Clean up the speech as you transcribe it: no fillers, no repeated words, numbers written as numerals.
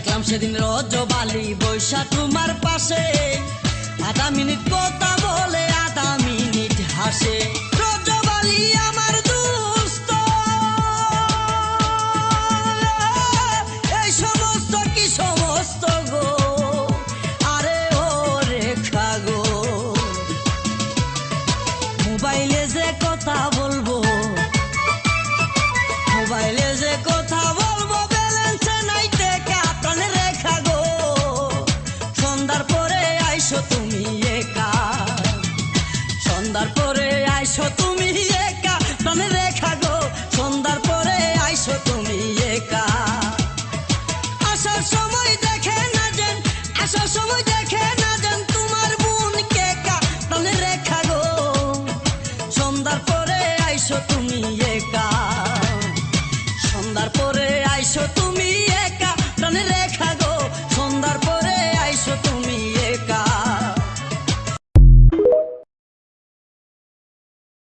দেখলাম সেদিন রজবালি বৈশা তোমার পাশে, আধা মিনিট কথা বলে আধা মিনিট হাসে। রজবালি আমার দুস্থ, এই সমস্ত কি সমস্ত গো, আরে ও রেখা গো। মোবাইলে যে কথা বলবো, মোবাইলে যে কথা বলবো, ব্যালেন্সে নাই টাকা প্রাণে রেখা গো। সন্ধ্যার পরে আইসো তুমি একা, সন্ধ্যার পরে আইসো তুমি একা প্রাণে রেখা গো। সন্ধ্যার পরে আইসো তুমি একা। আসার সময় দেখে না যেন, আসার সময় দেখে না যেন তোমার বোন কেকা প্রাণে রেখা গো। সন্ধ্যার পরে আইসো তুমি একা, সন্ধ্যার পরে আইসো তুমি একা প্রাণে রেখা